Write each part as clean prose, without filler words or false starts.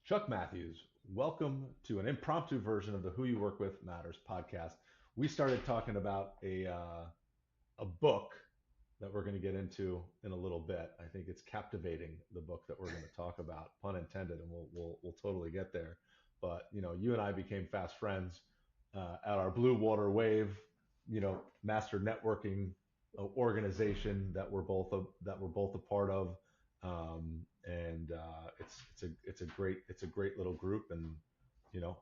Chuck Mathews, welcome to an impromptu version of the Who You Work With Matters podcast. We started talking about a book that we're going to get into in a little bit. I think it's captivating, the book that we're going to talk about, pun intended, and we'll totally get there. But you and I became fast friends at our Blue Water Wave, master networking organization that we're both a part of. And it's a great little group, and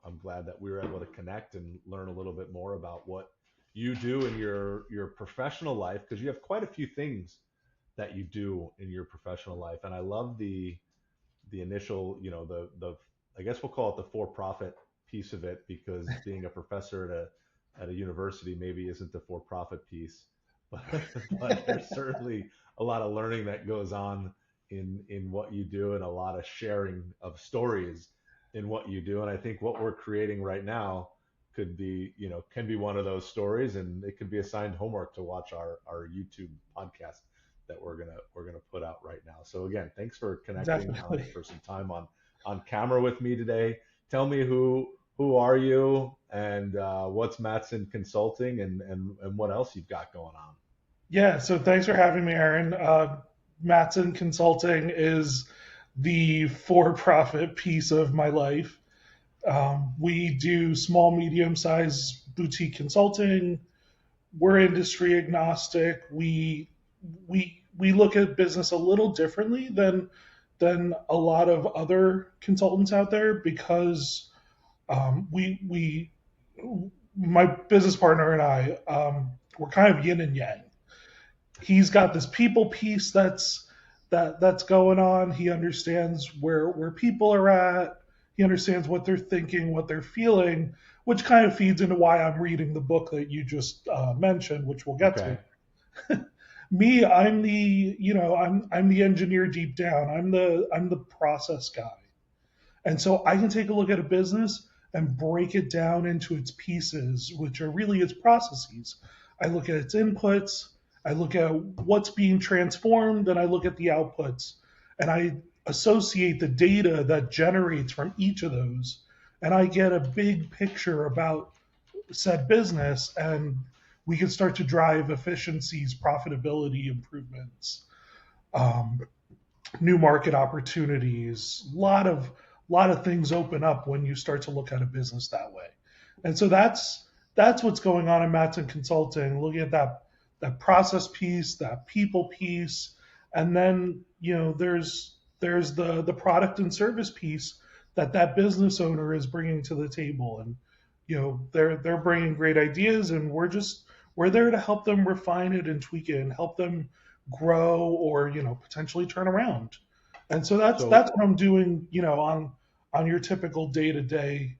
I'm glad that we were able to connect and learn a little bit more about what you do in your professional life, because you have quite a few things that you do in your professional life. And I love the initial, the I guess we'll call it the for-profit piece of it, because being a professor at a university maybe isn't the for-profit piece, but but there's certainly a lot of learning that goes on in what you do, and a lot of sharing of stories in what you do. And I think what we're creating right now could be, can be one of those stories, and it could be assigned homework to watch our YouTube podcast that we're gonna put out right now. So again, thanks for connecting Definitely. for some time on camera with me today. Tell me who are you, and what's Matsen Consulting, and what else you've got going on. Yeah, so thanks for having me, Aaron. Matsen Consulting is the for profit piece of my life. We do small, medium sized boutique consulting. We're industry agnostic. We look at business a little differently than a lot of other consultants out there because we my business partner and I, we're kind of yin and yang. He's got this people piece that's going on. He understands where people are at. He understands what they're thinking, what they're feeling, which kind of feeds into why I'm reading the book that you just mentioned, which we'll get Okay. to. Me, I'm the engineer deep down. I'm the process guy. And so I can take a look at a business and break it down into its pieces, which are really its processes. I look at its inputs, I look at what's being transformed, and I look at the outputs. And I associate the data that generates from each of those. And I get a big picture about said business, and we can start to drive efficiencies, profitability improvements, um, new market opportunities. A lot of things open up when you start to look at a business that way. And so that's what's going on in Matsen Consulting, looking at that process piece, that people piece, and then there's the product and service piece that business owner is bringing to the table. And they're bringing great ideas, and we're there to help them refine it and tweak it and help them grow or potentially turn around. And so that's So what I'm doing, on your typical day to day.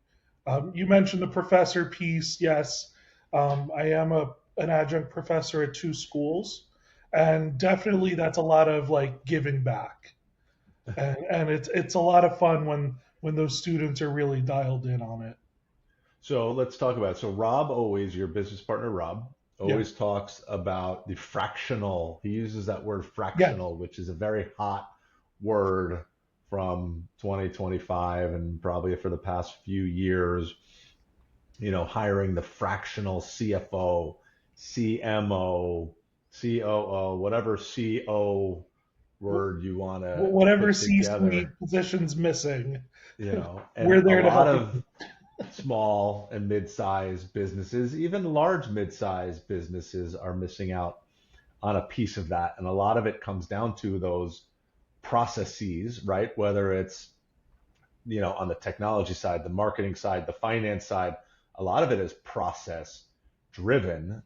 You mentioned the professor piece. Yes, I am an adjunct professor at two schools, and definitely that's a lot of like giving back, and it's a lot of fun when those students are really dialed in on it. So let's talk about it. So Rob always, your business partner Rob, Yeah, always talks about the fractional. He uses that word yeah, fractional, which is a very hot word from 2025 and probably for the past few years. Hiring the fractional CFO, CMO, COO, whatever CO word you want to whatever put C-suite together. positions missing, And we're a there to lot help you. of small and mid-sized businesses, even large mid-sized businesses, are missing out on a piece of that. And a lot of it comes down to those processes, right? Whether it's, on the technology side, the marketing side, the finance side, a lot of it is process driven,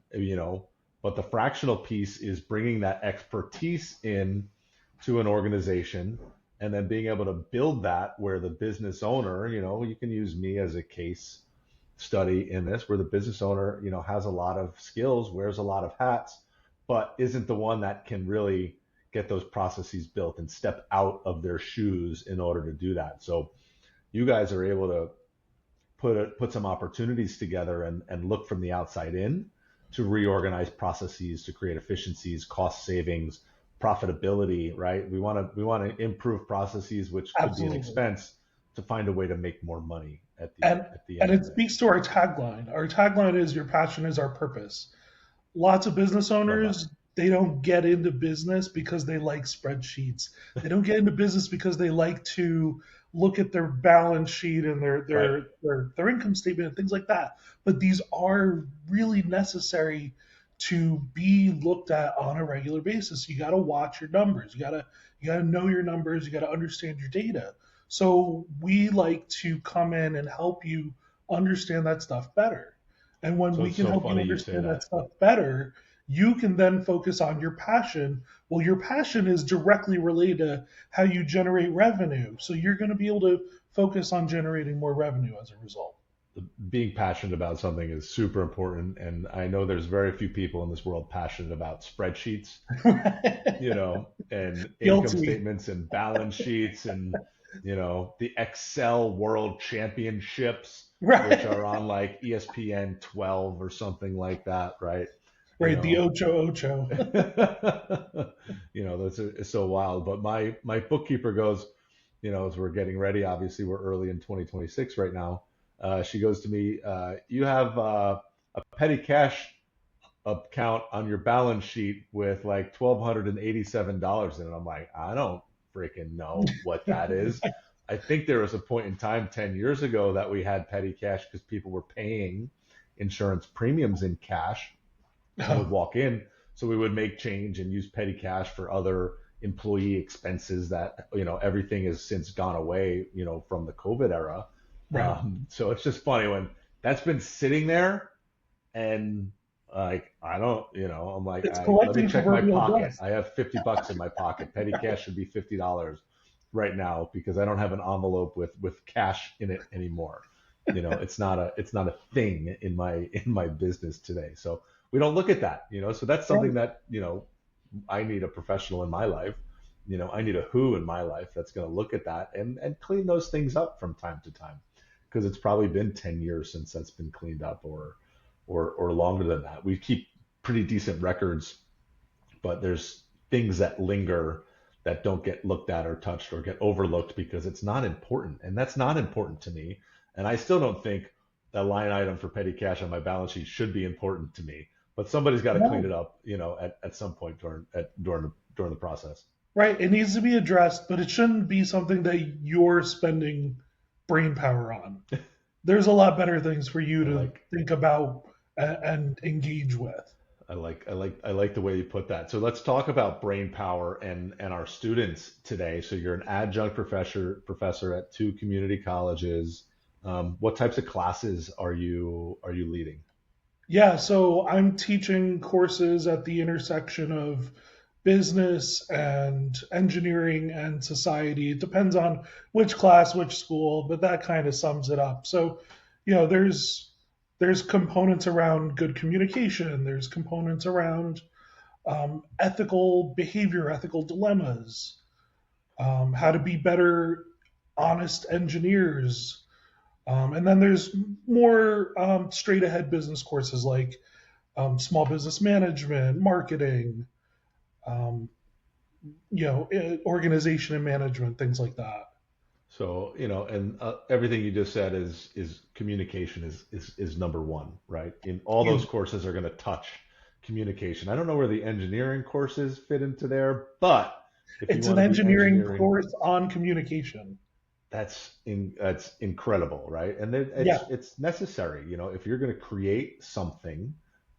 but the fractional piece is bringing that expertise in to an organization, and then being able to build that where the business owner, you can use me as a case study in this, where the business owner, has a lot of skills, wears a lot of hats, but isn't the one that can really get those processes built and step out of their shoes in order to do that. So you guys are able to put some opportunities together and look from the outside in to reorganize processes, to create efficiencies, cost savings, profitability, right? We want to improve processes, which could be an Absolutely. expense, to find a way to make more money at And the and end of it the day. speaks to our tagline. Our tagline is your passion is our purpose. Lots of business Love that. owners, they don't get into business because they like spreadsheets. They don't get into business because they like to look at their balance sheet and Right. their income statement and things like that. But these are really necessary to be looked at on a regular basis. You got to watch your numbers. You got to know your numbers. You got to understand your data. So we like to come in and help you understand that stuff better. And when So we it's can so help you funny you say understand that that. stuff better, you can then focus on your passion. Well, your passion is directly related to how you generate revenue. So you're going to be able to focus on generating more revenue as a result. Being passionate about something is super important, and I know there's very few people in this world passionate about spreadsheets, and income Guilty. statements and balance sheets and the Excel World Championships, which Right. are on like ESPN 12 or something like that, right? You Right. The know, Ocho Ocho. it's so wild. But my bookkeeper goes, as we're getting ready, obviously we're early in 2026 right now. She goes to me, you have a petty cash account on your balance sheet with like $1,287 in it. I'm like, I don't freaking know what that is. I think there was a point in time 10 years ago that we had petty cash because people were paying insurance premiums in cash and would Oh, walk in. So we would make change and use petty cash for other employee expenses that, everything has since gone away, from the COVID era. right. So it's just funny when that's been sitting there and like, I don't, I'm like, It's let me collecting check my proverbial pocket. dust. I have $50 in my pocket. Petty cash should be $50 right now because I don't have an envelope with cash in it anymore. It's not a thing in my business today. So we don't look at that, so that's something Right. that, I need a professional in my life. I need a who in my life that's going to look at that and clean those things up from time to time because it's probably been 10 years since that's been cleaned up or longer than that. We keep pretty decent records, but there's things that linger that don't get looked at or touched or get overlooked because it's not important. And that's not important to me. And I still don't think a line item for petty cash on my balance sheet should be important to me. But somebody's got to clean No. it up, at some point during the process. Right. It needs to be addressed, but it shouldn't be something that you're spending brain power on. There's a lot better things for you I to like think about and engage with. I like the way you put that. So let's talk about brain power and our students today. So you're an adjunct professor at two community colleges. What types of classes are you leading? Yeah, so I'm teaching courses at the intersection of business and engineering and society. It depends on which class, which school, but that kind of sums it up. So, there's components around good communication. There's components around ethical behavior, ethical dilemmas, how to be better, honest engineers. And then there's more straight ahead business courses like small business management, marketing, um, organization and management, things like that. So, and everything you just said is communication is number one, right? In all those Huge. courses are going to touch communication. I don't know where the engineering courses fit into there, but if you It's an want to be engineering engineering, course on communication. that's incredible, right? And Yeah, it's necessary. If you're going to create something,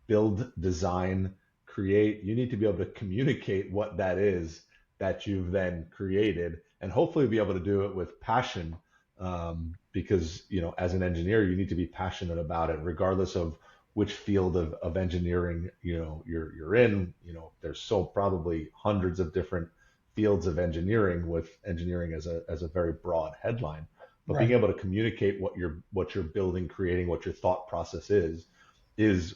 build, design, create, you need to be able to communicate what that is that you've then created, and hopefully be able to do it with passion. Because as an engineer, you need to be passionate about it, regardless of which field of engineering you're in. There's so probably hundreds of different fields of engineering, with engineering as a very broad headline. But being right. able to communicate what you're building, creating, what your thought process is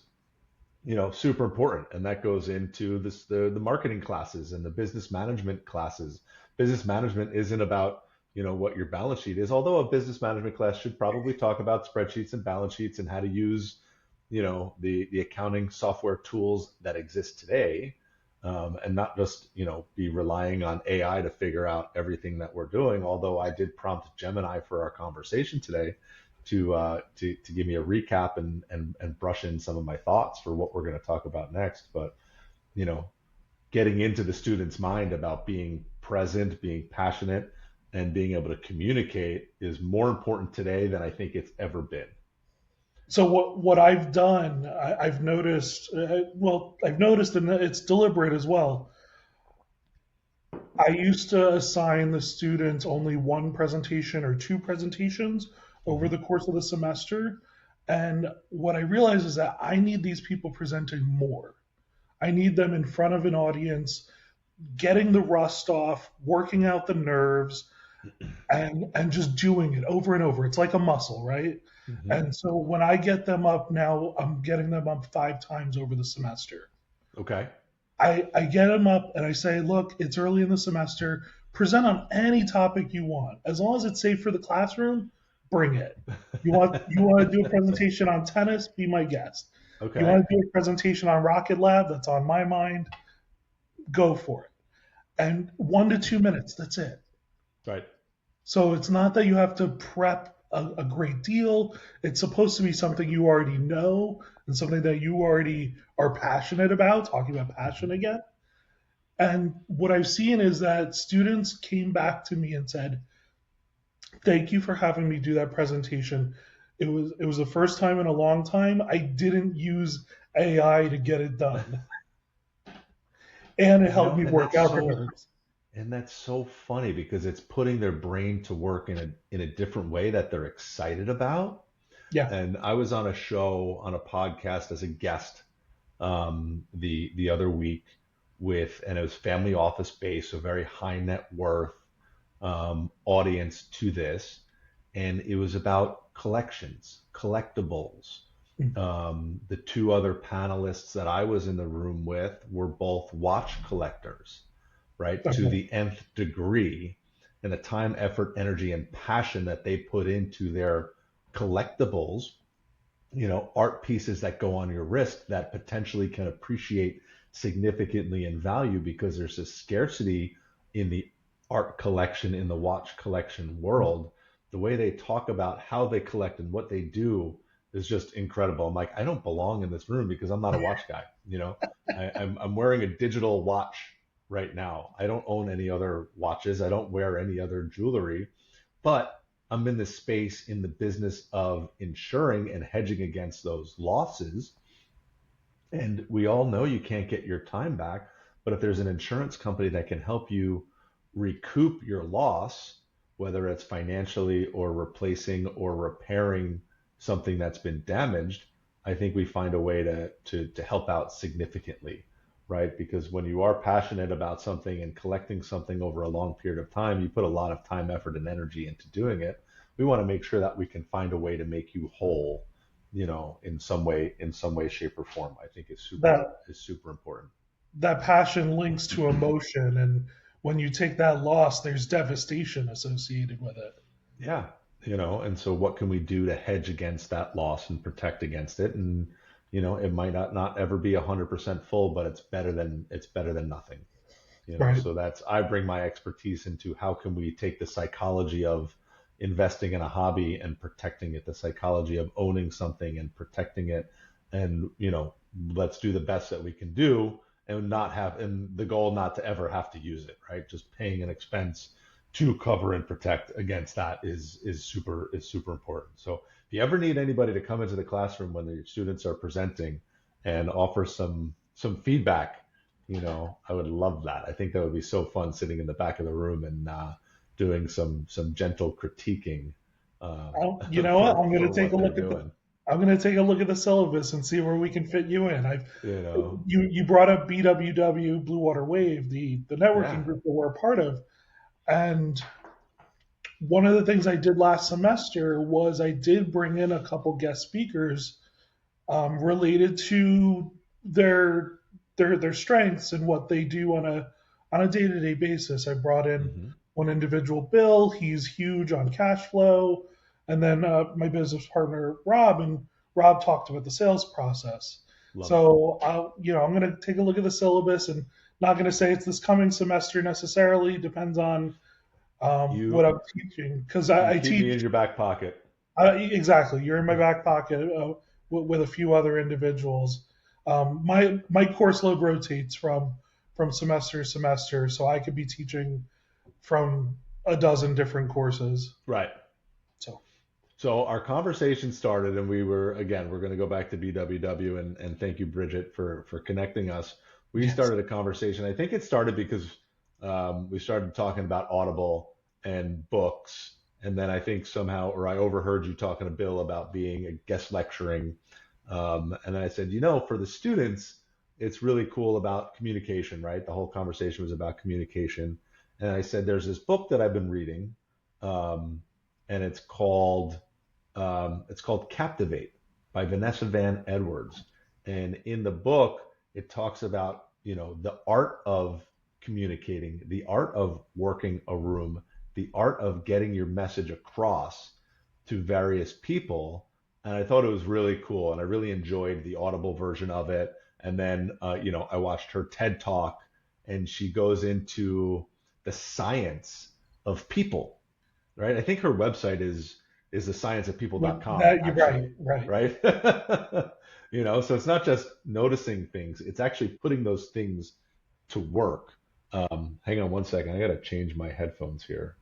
super important. And that goes into the marketing classes and the business management classes. Business management isn't about what your balance sheet is, although a business management class should probably talk about spreadsheets and balance sheets and how to use the accounting software tools that exist today. and not just, be relying on AI to figure out everything that we're doing. Although I did prompt Gemini for our conversation today to give me a recap and brush in some of my thoughts for what we're going to talk about next. But, you know, getting into the student's mind about being present, being passionate, and being able to communicate is more important today than I think it's ever been. So what I've done, I've noticed. I've noticed, and it's deliberate as well. I used to assign the students only one presentation or two presentations over Mm-hmm. the course of the semester, and what I realized is that I need these people presenting more. I need them in front of an audience, getting the rust off, working out the nerves, and just doing it over and over. It's like a muscle, right? Mm-hmm. And so when I get them up now, I'm getting them up 5 times over the semester. Okay. I get them up and I say, look, it's early in the semester. Present on any topic you want. As long as it's safe for the classroom, bring it. You want to do a presentation on tennis? Be my guest. You Okay. want to do a presentation on Rocket Lab? That's on my mind. Go for it. And 1 to 2 minutes, that's it. Right. So it's not that you have to prep a great deal. It's supposed to be something you already know and something that you already are passionate about, talking about passion Mm-hmm. again. And what I've seen is that students came back to me and said, "Thank you for having me do that presentation. It was the first time in a long time I didn't use AI to get it done, and it You helped know, me and work that's out the so nerves." and that's so funny because it's putting their brain to work in a different way that they're excited about. Yeah. And I was on a show on a podcast as a guest the other week and it was family office based, so very high net worth audience to this, and it was about collections, collectibles. Mm. The two other panelists that I was in the room with were both watch collectors, right, to Okay. the nth degree, and the time, effort, energy, and passion that they put into their collectibles, art pieces that go on your wrist that potentially can appreciate significantly in value because there's a scarcity in the art collection, in the watch collection world. The way they talk about how they collect and what they do is just incredible. I'm like, I don't belong in this room because I'm not a watch guy. I'm wearing a digital watch right now. I don't own any other watches. I don't wear any other jewelry, but I'm in the space in the business of insuring and hedging against those losses. And we all know you can't get your time back, but if there's an insurance company that can help you recoup your loss, whether it's financially or replacing or repairing something that's been damaged, I think we find a way to help out significantly, right? Because when you are passionate about something and collecting something over a long period of time, you put a lot of time, effort, and energy into doing it. We want to make sure that we can find a way to make you whole, in some way, shape, or form. I think That is super important. that passion links to emotion, and when you take that loss, there's devastation associated with it. Yeah, and so what can we do to hedge against that loss and protect against it? And it might not ever be 100% full, but it's better than nothing. Right. So that's I bring my expertise into how can we take the psychology of investing in a hobby and protecting it, the psychology of owning something and protecting it, and let's do the best that we can do, and the goal not to ever have to use it, right? Just paying an expense to cover and protect against that is super important. So if you ever need anybody to come into the classroom when the students are presenting and offer some feedback, I would love that. I think that would be so fun sitting in the back of the room and doing some gentle critiquing You know what? for what they're doing. I'm going to take a look at the syllabus and see where we can fit you in. You know, You brought up BWW Blue Water Wave, the yeah. networking group that we're a part of, and one of the things I did last semester was I did bring in a couple guest speakers related to their their strengths and what they do on a day to day basis. I brought in Hmm. one individual, Bill. He's huge on cash flow, and then my business partner Rob, and Rob talked about the sales process. Love it. So I'm going to take a look at the syllabus and Not going to say it's this coming semester necessarily. Depends on what You I'm teaching because you I keep me teach in your back pocket. exactly. You're in my back pocket with a few other individuals. My course load rotates from semester to semester, so I could be teaching from a dozen different courses. Right. So So our conversation started, and we're going to go back to BWW, and thank you, Bridget, for connecting us. We yes, started a conversation. I think it started because we started talking about Audible and books, and then I think somehow, or I overheard you talking to Bill about being a guest lecturing, and then I said, for the students, it's really cool about communication, right? The whole conversation was about communication, and I said, there's this book that I've been reading, um, and it's called Captivate by Vanessa Van Edwards. And in the book, it talks about, the art of communicating, the art of working a room, the art of getting your message across to various people. And I thought it was really cool. And I really enjoyed the Audible version of it. And then, I watched her TED Talk, and she goes into the science of people, right? I think her website is the scienceofpeople.com, that you're right, actually, right. right? So it's not just noticing things, it's actually putting those things to work. Hang on one second, I got to change my headphones here.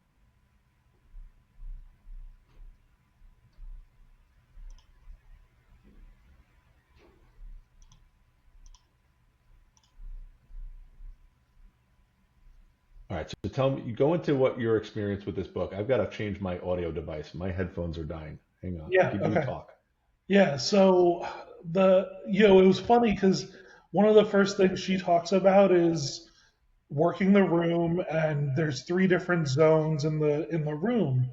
All right, so tell me, you go into what your experience with this book. I've got to change my audio device. My headphones are dying. Hang on, Yeah, you okay. talk. Yeah, so it was funny because one of the first things she talks about is working the room, and there's three different zones in the room.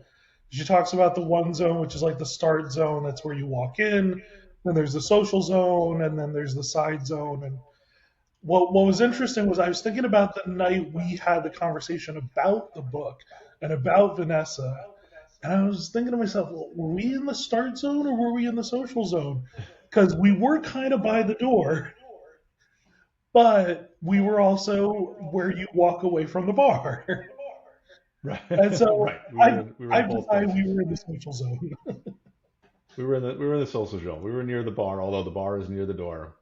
She talks about the one zone, which is like the start zone, that's where you walk in. Then there's the social zone, and then there's the side zone. And what was interesting was I was thinking about the night we had the conversation about the book and about Vanessa, and I was thinking to myself, well, were we in the start zone or were we in the social zone? Because we were kind of by the door, but we were also where you walk away from the bar. Right. And so Right, we were in I've both decided we places. were in the social zone. We were in the social zone. We were near the bar, although the bar is near the door.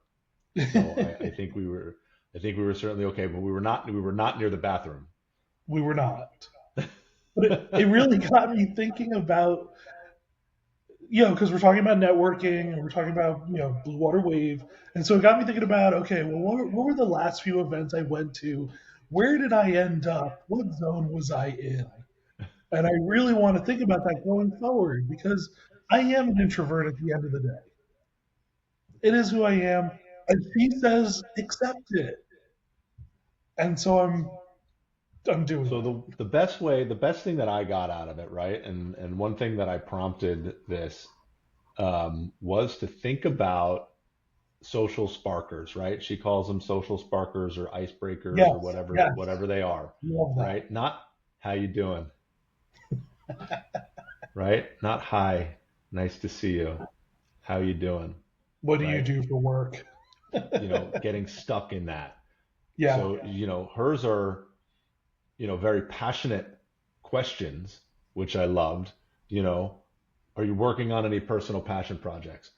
So I think we were certainly okay, but we were not near the bathroom. We were not. But it really got me thinking about, because we're talking about networking and we're talking about, Blue Water Wave. And so it got me thinking about, okay, well, what were the last few events I went to? Where did I end up? What zone was I in? And I really want to think about that going forward because I am an introvert at the end of the day. It is who I am. And she says, accept it. And so I'm doing So that. the best thing that I got out of it, right? And one thing that I prompted this was to think about social sparkers, right? She calls them social sparkers or icebreakers or Yes, whatever yes, whatever they are, love that. right? Not how you doing, right? Not hi, nice to see you. How you doing, What do you right? do for work? Getting stuck in that. Yeah, So, hers are, very passionate questions, which I loved. You know, are you working on any personal passion projects?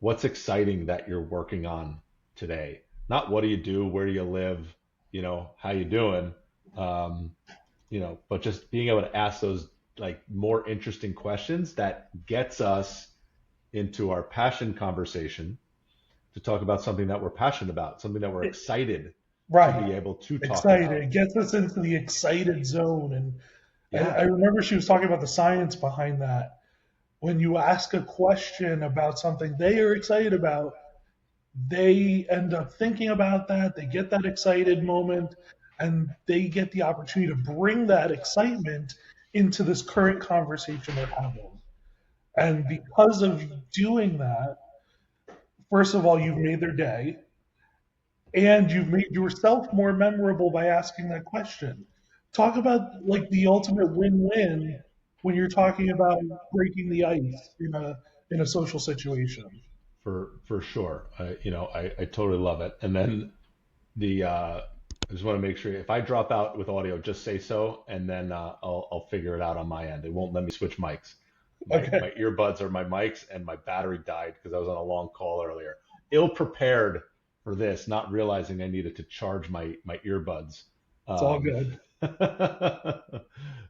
What's exciting that you're working on today? Not what do you do, where do you live, how you doing? Um, but just being able to ask those like more interesting questions that gets us into our passion conversation to talk about something that we're passionate about, something that we're excited to right. be able to talk Excited. about. It gets us into the excited zone. And Yeah, I remember she was talking about the science behind that. When you ask a question about something they are excited about, they end up thinking about that. They get that excited moment, and they get the opportunity to bring that excitement into this current conversation they're having. And because of doing that, first of all, you've made their day, and you've made yourself more memorable by asking that question. Talk about like the ultimate win-win when you're talking about breaking the ice in a social situation. for sure. I totally love it. And then the I just want to make sure if I drop out with audio, just say so, and then I'll figure it out on my end. It won't let me switch mics. My Okay. earbuds are my mics, and my battery died because I was on a long call earlier. Ill prepared for this, not realizing I needed to charge my earbuds. It's all Um, good.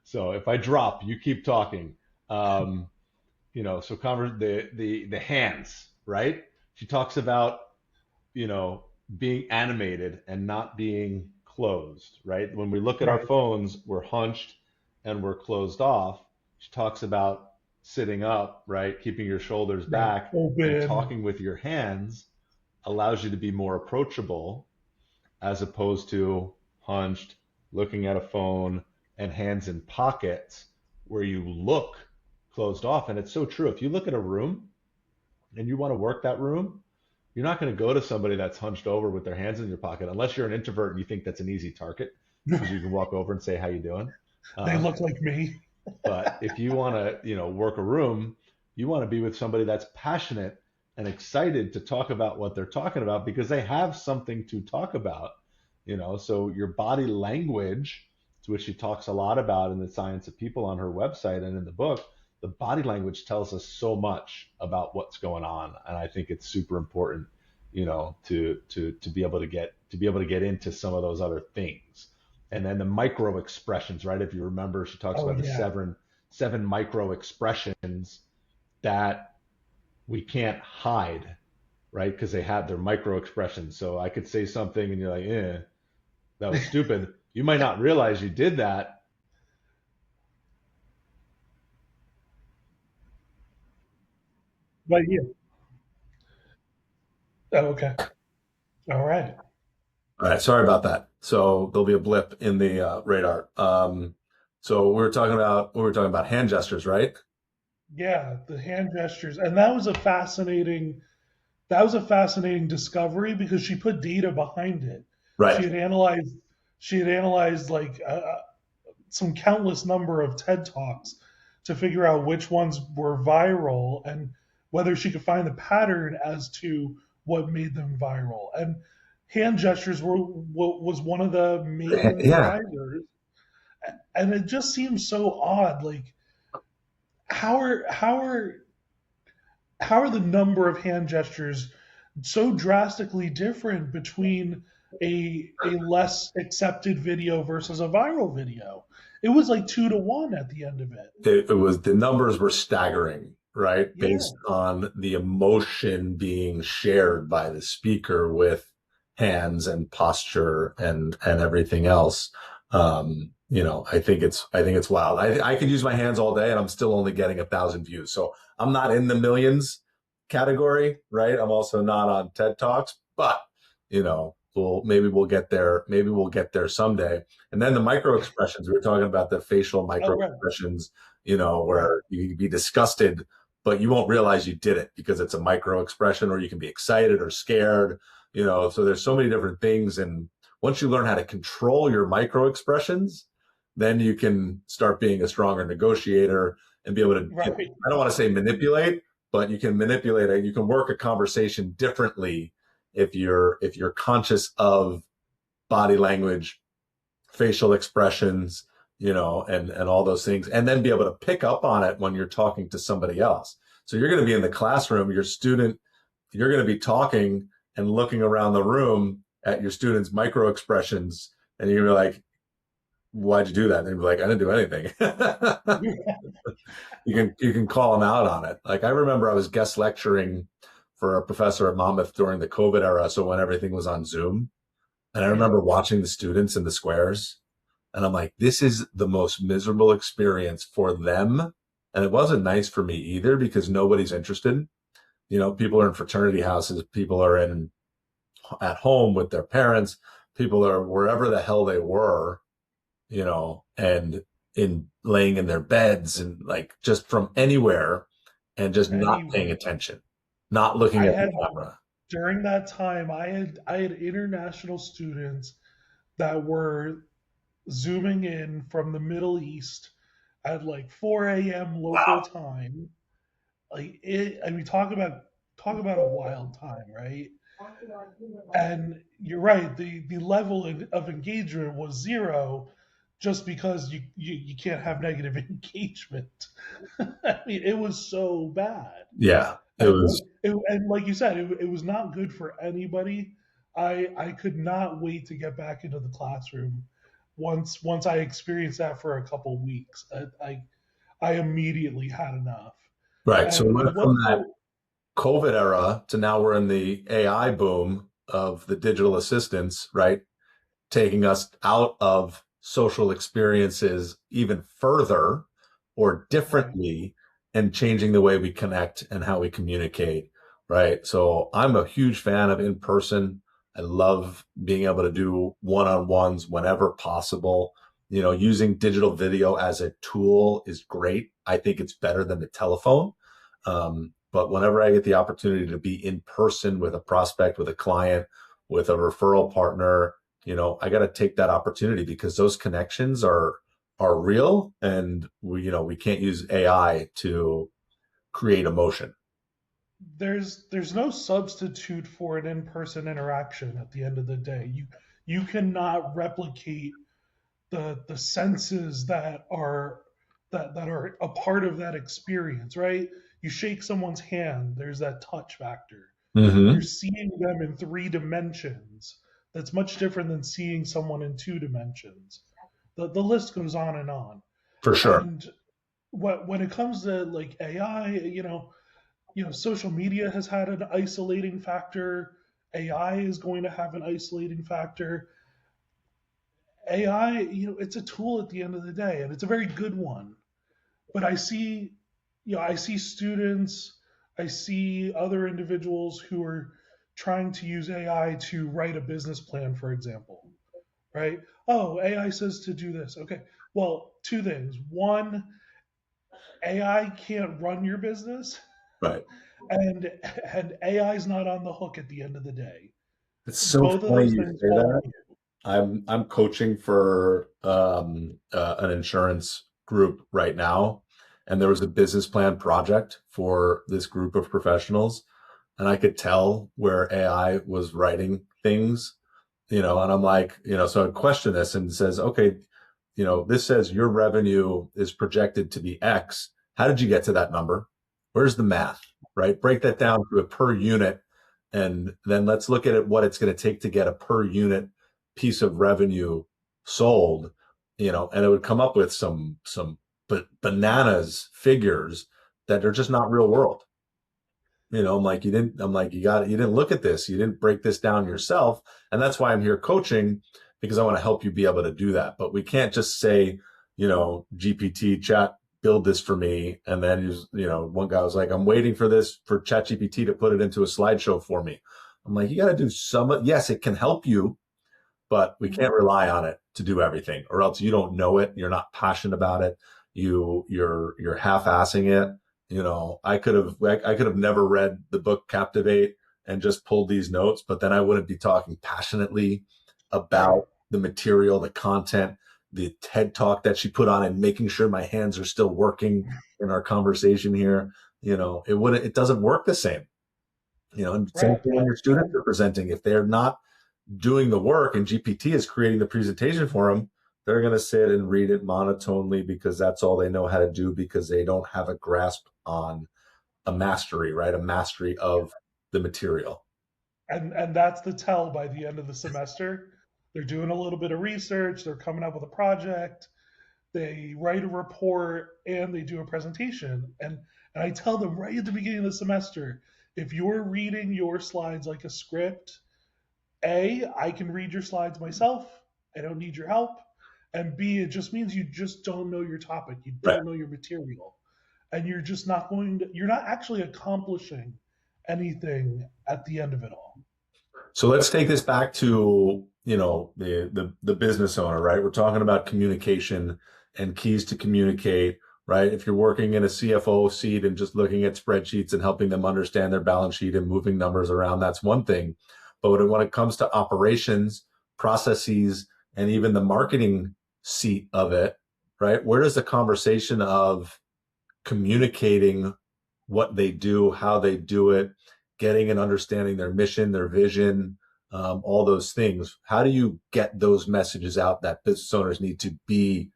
so if I drop, you keep talking. Um, so the hands, right? She talks about being animated and not being closed, right? When we look at our Right. phones, we're hunched and we're closed off. She talks about sitting up, right? Keeping your shoulders Right. back and Open. talking with your hands allows you to be more approachable as opposed to hunched, looking at a phone and hands in pockets where you look closed off. And it's so true. If you look at a room and you want to work that room, you're not going to go to somebody that's hunched over with their hands in your pocket unless you're an introvert and you think that's an easy target because you can walk over and say how you doing. They Uh, look like me. but if you want to, work a room, you want to be with somebody that's passionate and excited to talk about what they're talking about because they have something to talk about. So your body language, to which she talks a lot about in the Science of People on her website and in the book, the body language tells us so much about what's going on, and I think it's super important, to be able to get into some of those other things. And then the micro expressions, right? If you remember, she talks Oh about the yeah. seven micro expressions that we can't hide, right? Because they have their micro expressions. So I could say something and you're like, that was stupid. You might not realize you did that. But yeah. Oh, okay. All right. All right, sorry about that. So there'll be a blip in the radar. So we were talking about hand gestures, right? Yeah, the hand gestures, and that was a fascinating discovery because she put data behind it. She Right. had analyzed she had analyzed like some countless number of TED talks to figure out which ones were viral and whether she could find the pattern as to what made them viral. And hand gestures was one of the main Yeah. drivers. And it just seems so odd. Like how are how are how are the number of hand gestures so drastically different between a less accepted video versus a viral video? It was like 2 to 1 at the end of it. It was the numbers were staggering, right? Yeah, Based on the emotion being shared by the speaker with hands and posture and everything else. I think it's wild. I could use my hands all day and I'm still only getting 1,000 views. So I'm not in the millions category, right? I'm also not on TED Talks, but we'll get there. Maybe we'll get there someday. And then the micro expressions, we were talking about the facial oh micro right, expressions, right. where you can be disgusted, but you won't realize you did it because it's a micro expression, or you can be excited or scared, so there's so many different things. And once you learn how to control your micro expressions, then you can start being a stronger negotiator and be able to, Right. I don't want to say manipulate, but you can manipulate it. You can work a conversation differently if you're conscious of body language, facial expressions, and all those things, and then be able to pick up on it when you're talking to somebody else. So you're going to be in the classroom, you're going to be talking and looking around the room at your students' micro expressions, and you're like, "Why'd you do that?" And they'd be like, "I didn't do anything." You can call them out on it. Like I remember I was guest lecturing for a professor at Monmouth during the COVID era, so when everything was on Zoom, and I Yeah. remember watching the students in the squares, and I'm like, this is the most miserable experience for them. And it wasn't nice for me either because nobody's interested. People are in fraternity houses, people are in at home with their parents, people are wherever the hell they were, and in laying in their beds and like just from anywhere and just not paying Anywhere. attention, not looking I at the had camera. during that time, I had international students that were zooming in from the Middle East at like 4 a.m. local Wow. time. Like it, I mean, talk about a wild time, right? And you're right, the level of engagement was zero, just because you can't have negative engagement. I mean, it was so bad. Yeah, it And was. and like you said, it was not good for anybody. I could not wait to get back into the classroom once I experienced that for a couple weeks. I immediately had enough. Right. So we And went what from that so COVID era to now we're in the AI boom of the digital assistants, right? Taking us out of social experiences even further or right. differently and changing the way we connect and how we communicate, right? So I'm a huge fan of in person. I love being able to do one-on-ones whenever possible. Using digital video as a tool is great. I think it's better than the telephone. But whenever I get the opportunity to be in person with a prospect, with a client, with a referral partner, I got to take that opportunity because those connections are real, and we can't use AI to create emotion. There's no substitute for an in-person interaction at the end of the day. You cannot replicate the senses that are a part of that experience, right? You shake someone's hand, there's that touch factor. You're Mm-hmm. seeing them in 3 dimensions. That's much different than seeing someone in 2 dimensions. The list goes on and on. For sure. And when it comes to like AI, social media has had an isolating factor. AI is going to have an isolating factor. AI, it's a tool at the end of the day, and it's a very good one. But I see students, I see other individuals who are trying to use AI to write a business plan, for example, right? Oh, AI says to do this. Okay. Well, 2 things. One, AI can't run your business, Right. and and AI is not on the hook at the end of the day. It's so Both of funny those you things say fall that. on you. I'm coaching for an insurance group right now, and there was a business plan project for this group of professionals, and I could tell where AI was writing things, and I'm like, so I question this and it says, okay, this says your revenue is projected to be X. How did you get to that number? Where's the math, right? Break that down to a per unit, and then let's look at it, what it's going to take to get a per unit piece of revenue sold, and it would come up with some bananas figures that are just not real world. I'm like, you didn't look at this. You didn't break this down yourself. And that's why I'm here coaching, because I want to help you be able to do that. But we can't just say, GPT chat, build this for me. And then, one guy was like, I'm waiting for this for chat GPT to put it into a slideshow for me. I'm like, you got to do yes, it can help you, but we can't rely on it to do everything, or else you don't know it. You're not passionate about it. You're half-assing it. I could have never read the book Captivate and just pulled these notes, but then I wouldn't be talking passionately Right. about the material, the content, the TED talk that she put on, and making sure my hands are still working in our conversation here. It doesn't work the same. And same Right. thing when your students are presenting. If they're not doing the work and GPT is creating the presentation for them, they're going to sit and read it monotonely because that's all they know how to do, because they don't have a grasp on a mastery, right? A mastery of the material. And that's the tell by the end of the semester. They're doing a little bit of research, they're coming up with a project, they write a report, and they do a presentation. And I tell them right at the beginning of the semester, if you're reading your slides like a script, A, I can read your slides myself. I don't need your help. And B, it just means you just don't know your topic. You Right. don't know your material. And you're not actually accomplishing anything at the end of it all. So let's take this back to, the business owner, right? We're talking about communication and keys to communicate, right? If you're working in a CFO seat and just looking at spreadsheets and helping them understand their balance sheet and moving numbers around, that's one thing. But when it comes to operations, processes, and even the marketing seat of it, right? Where does the conversation of communicating what they do, how they do it, getting and understanding their mission, their vision, all those things. How do you get those messages out that business owners need to be?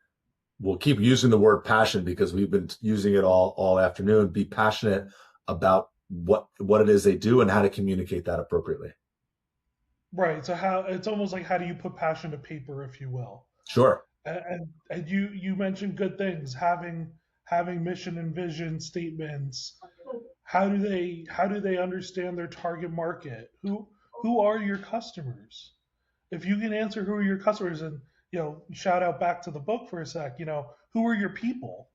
We'll keep using the word passion because we've been using it all afternoon. Be passionate about what it is they do and how to communicate that appropriately. Right. So it's almost like, how do you put passion to paper, if you will? Sure. And you mentioned good things, having mission and vision statements. How do they understand their target market? Who are your customers? If you can answer who are your customers, and shout out back to the book for a sec, who are your people?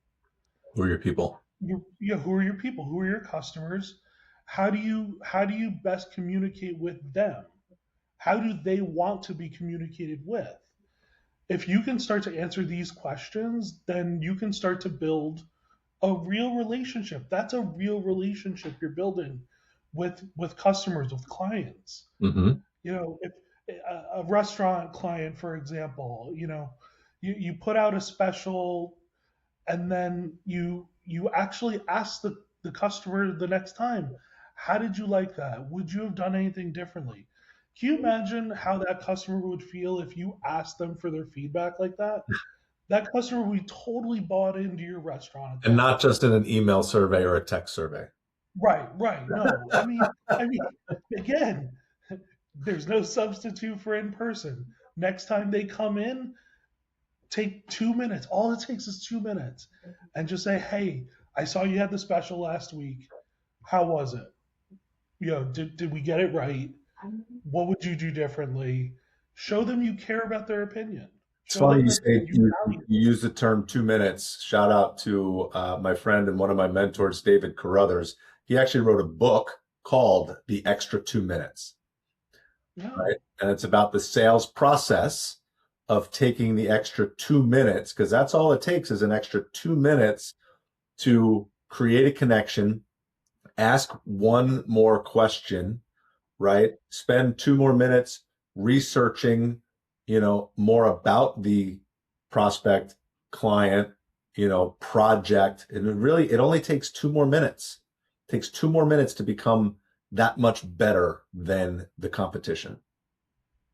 Who are your people? Who are your people? Who are your customers? How do you best communicate with them? How do they want to be communicated with? If you can start to answer these questions, then you can start to build a real relationship. That's a real relationship you're building with customers, with clients. Mm-hmm. If a restaurant client, for example, you put out a special, and then you actually ask the customer the next time, how did you like that? Would you have done anything differently? Can you imagine how that customer would feel if you asked them for their feedback like that? That customer would be totally bought into your restaurant. And not just in an email survey or a text survey. Right. No, I mean, again, there's no substitute for in person. Next time they come in, take 2 minutes. All it takes is 2 minutes, and just say, "Hey, I saw you had the special last week. How was it? Did we get it right? What would you do differently?" Show them you care about their opinion. It's funny you say you use the term 2 minutes. Shout out to my friend and one of my mentors, David Carruthers. He actually wrote a book called The Extra 2 Minutes. Yeah. Right? And it's about the sales process of taking the extra 2 minutes, because that's all it takes is an extra 2 minutes to create a connection, ask one more question, right? Spend 2 more minutes researching, more about the prospect, client, project. And it only takes 2 more minutes. It takes 2 more minutes to become that much better than the competition.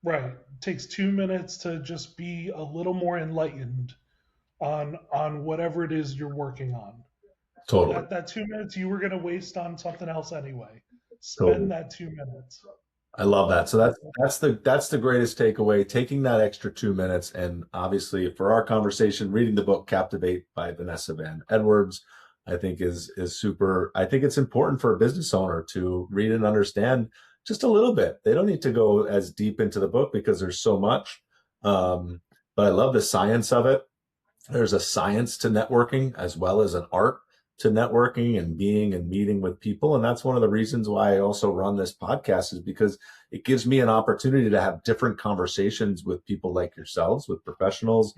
Right. It takes 2 minutes to just be a little more enlightened on whatever it is you're working on. Totally. That 2 minutes you were going to waste on something else anyway. Spend that 2 minutes. I love that. So that's the greatest takeaway, taking that extra 2 minutes. And obviously for our conversation, reading the book Captivate by Vanessa Van Edwards, I think is super. I think it's important for a business owner to read and understand just a little bit. They don't need to go as deep into the book because there's so much. But I love the science of it. There's a science to networking as well as an art to networking and being and meeting with people. And that's one of the reasons why I also run this podcast, is because it gives me an opportunity to have different conversations with people like yourselves, with professionals,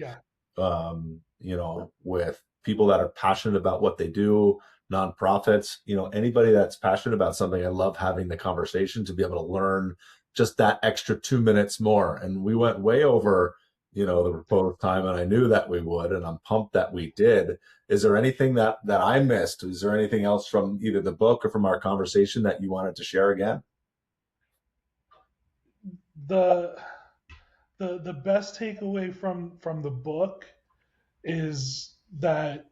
with people that are passionate about what they do, nonprofits, anybody that's passionate about something. I love having the conversation to be able to learn just that extra 2 minutes more. And we went way over, the proposed time, and I knew that we would, and I'm pumped that we did. Is there anything that I missed? Is there anything else from either the book or from our conversation that you wanted to share again? The best takeaway from the book is that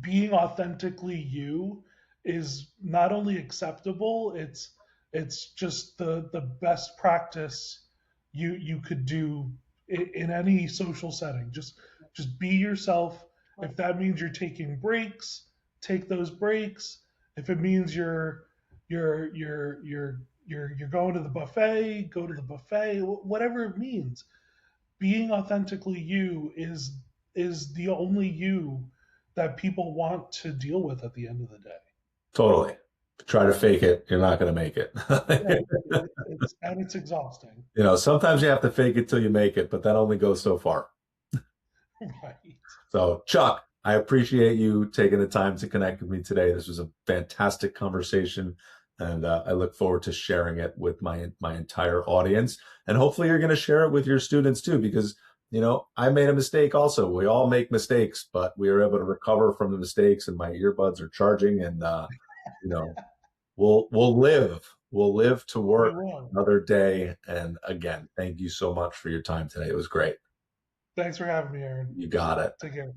being authentically you is not only acceptable, it's just the best practice you could do in any social setting. Just be yourself. If that means you're taking breaks, take those breaks. If it means you're going to the buffet, go to the buffet. Whatever it means, being authentically you is the only you that people want to deal with at the end of the day. Totally. Try to fake it, you're not going to make it. And it's exhausting. Sometimes you have to fake it till you make it, but that only goes so far. Right. So, Chuck, I appreciate you taking the time to connect with me today. This was a fantastic conversation, and I look forward to sharing it with my entire audience. And hopefully you're going to share it with your students too, because I made a mistake also. We all make mistakes, but we were able to recover from the mistakes, and my earbuds are charging, and we'll live to We work will. another day. And again, thank you so much for your time today. It was great. Thanks for having me, Aaron. You got it. Take care.